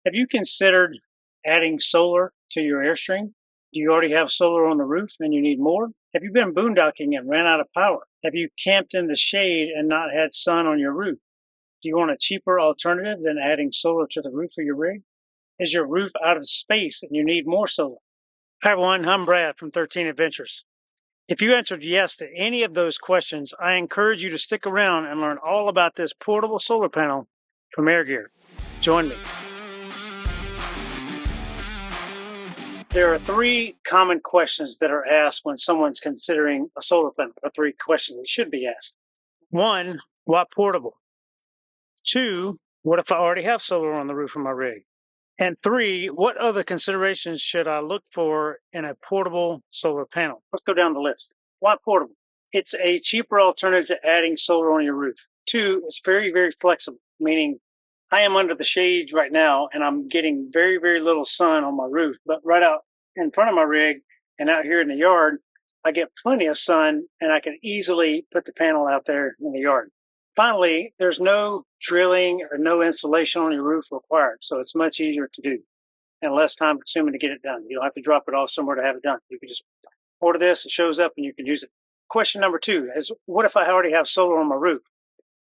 Have you considered adding solar to your Airstream? Do you already have solar on the roof and you need more? Have you been boondocking and ran out of power? Have you camped in the shade and not had sun on your roof? Do you want a cheaper alternative than adding solar to the roof of your rig? Is your roof out of space and you need more solar? Hi everyone, I'm Brad from 13 Adventures. If you answered yes to any of those questions, I encourage you to stick around and learn all about this portable solar panel from Air Gear. Join me. There are three common questions that are asked when someone's considering a solar panel, or three questions that should be asked. One, what portable? Two, what if I already have solar on the roof of my rig? And three, what other considerations should I look for in a portable solar panel? Let's go down the list. Why portable? It's a cheaper alternative to adding solar on your roof. Two, it's very, very flexible, meaning I am under the shade right now and I'm getting very, very little sun on my roof, but right out in front of my rig and out here in the yard, I get plenty of sun and I can easily put the panel out there in the yard. Finally, there's no drilling or no installation on your roof required, so it's much easier to do and less time consuming to get it done. You don't have to drop it off somewhere to have it done. You can just order this, it shows up, and you can use it. Question number two is, what if I already have solar on my roof?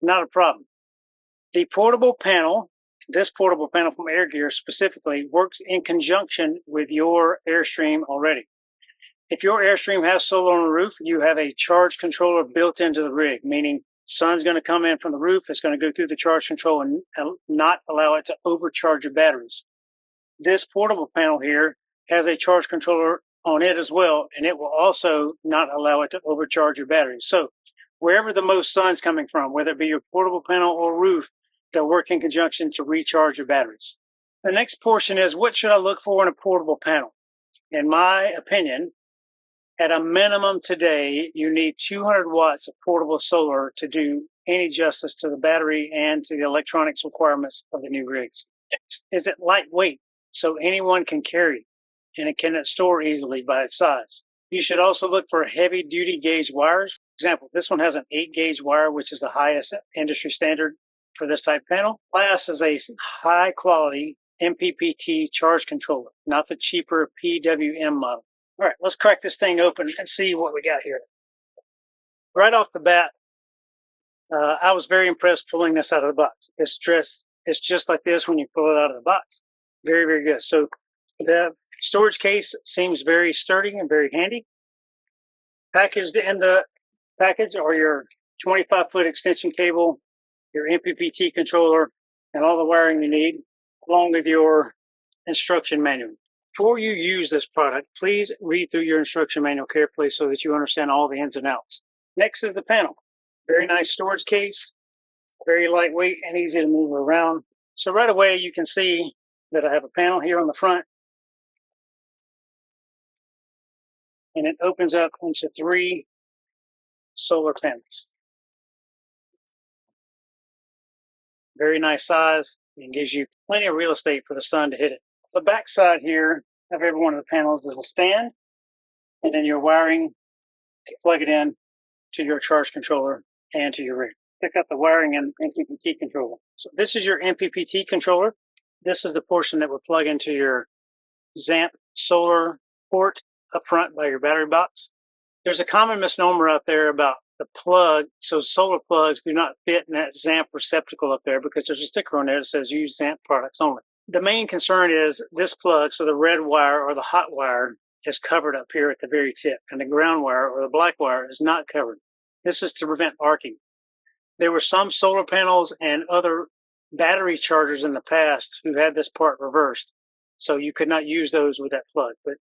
Not a problem. The portable panel, this portable panel from Air Gear specifically, works in conjunction with your Airstream already. If your Airstream has solar on the roof, you have a charge controller built into the rig, meaning sun's going to come in from the roof, it's going to go through the charge control and not allow it to overcharge your batteries. This portable panel here has a charge controller on it as well, and it will also not allow it to overcharge your batteries. So wherever the most sun's coming from, whether it be your portable panel or roof, they'll work in conjunction to recharge your batteries. The next portion is, what should I look for in a portable panel? In my opinion, at a minimum today, you need 200 watts of portable solar to do any justice to the battery and to the electronics requirements of the new rigs. Is it lightweight so anyone can carry and it can store easily by its size? You should also look for heavy duty gauge wires. For example, this one has an 8 gauge wire, which is the highest industry standard for this type panel. Glass is a high quality MPPT charge controller, not the cheaper PWM model. All right, let's crack this thing open and see what we got here. Right off the bat, I was very impressed pulling this out of the box. It's just like this when you pull it out of the box. Very, very good. So the storage case seems very sturdy and very handy. Packaged in the package are your 25-foot extension cable, your MPPT controller, and all the wiring you need, along with your instruction manual. Before you use this product, please read through your instruction manual carefully so that you understand all the ins and outs. Next is the panel. Very nice storage case, very lightweight and easy to move around. So right away you can see that I have a panel here on the front, and it opens up into 3 solar panels. Very nice size and gives you plenty of real estate for the sun to hit it. The back side here of every one of the panels is a stand, and then your wiring to plug it in to your charge controller and to your rig. Pick up the wiring and MPPT controller. So this is your MPPT controller. This is the portion that will plug into your ZAMP solar port up front by your battery box. There's a common misnomer out there about the plug. So solar plugs do not fit in that ZAMP receptacle up there because there's a sticker on there that says use ZAMP products only. The main concern is this plug, so the red wire or the hot wire is covered up here at the very tip, and the ground wire or the black wire is not covered. This is to prevent arcing. There were some solar panels and other battery chargers in the past who had this part reversed, so you could not use those with that plug. But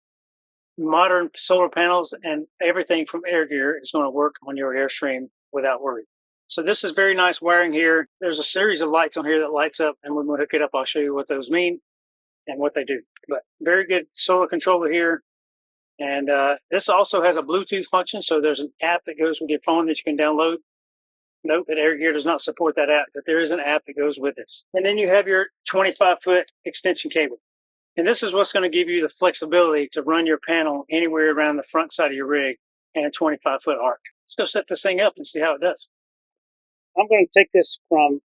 modern solar panels and everything from Air Gear is going to work on your Airstream without worry. So this is very nice wiring here. There's a series of lights on here that lights up, and when we hook it up, I'll show you what those mean and what they do. But very good solar controller here. And this also has a Bluetooth function, so there's an app that goes with your phone that you can download. Note that Air Gear does not support that app, but there is an app that goes with this. And then you have your 25-foot extension cable. And this is what's going to give you the flexibility to run your panel anywhere around the front side of your rig in a 25-foot arc. Let's go set this thing up and see how it does. I'm going to take this from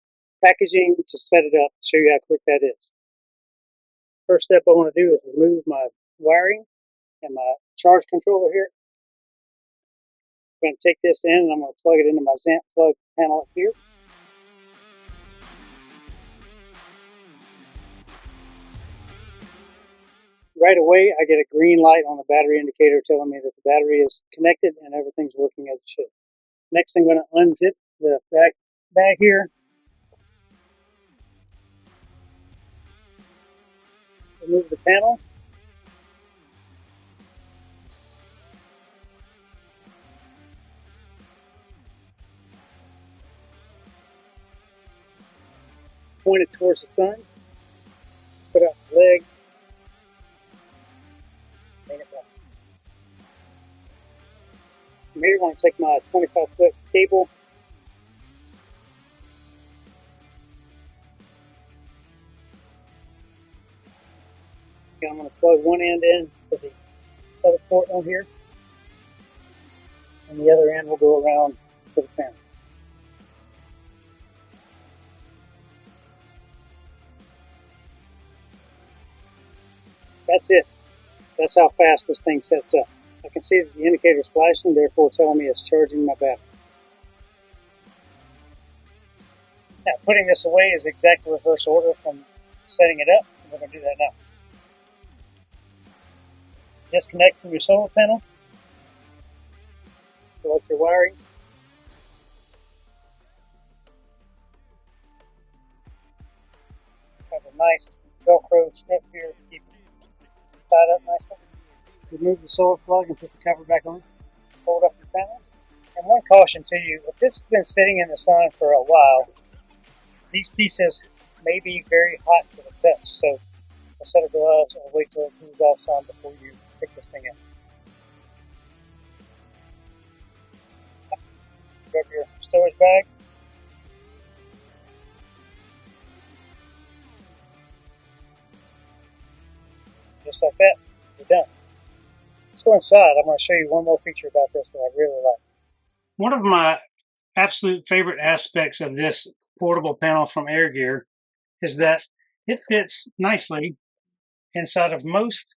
packaging to set it up, show you how quick that is. First step I want to do is remove my wiring and my charge controller here. I'm going to take this in and I'm going to plug it into my ZAMP plug panel up here. Right away, I get a green light on the battery indicator telling me that the battery is connected and everything's working as it should. Next, I'm going to unzip the back bag here. Remove the panel. Point it towards the sun. Put out the legs. Bring it back. From here, I'm going to take my 25-foot cable. And I'm going to plug one end in to the other port on here. And the other end will go around to the panel. That's it. That's how fast this thing sets up. I can see that the indicator is flashing, therefore telling me it's charging my battery. Now, putting this away is exactly reverse order from setting it up. We're going to do that now. Disconnect from your solar panel. Select your wiring. Has a nice Velcro strip here to keep it tied up nicely. Remove the solar plug and put the cover back on. Hold up your panels. And one caution to you, if this has been sitting in the sun for a while, these pieces may be very hot to the touch. So a set of gloves or wait till it cools off some before you pick this thing up. Grab your storage bag. Just like that, you're done. Let's go inside. I'm going to show you one more feature about this that I really like. One of my absolute favorite aspects of this portable panel from Air Gear is that it fits nicely inside of most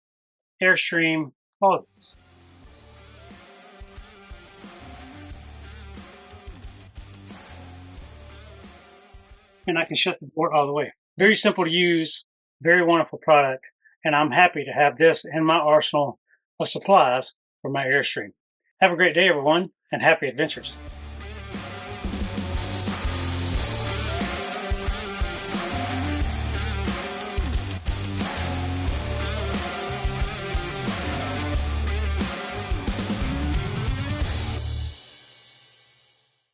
Airstream closets. And I can shut the door all the way. Very simple to use, very wonderful product, and I'm happy to have this in my arsenal of supplies for my Airstream. Have a great day, everyone, and happy adventures.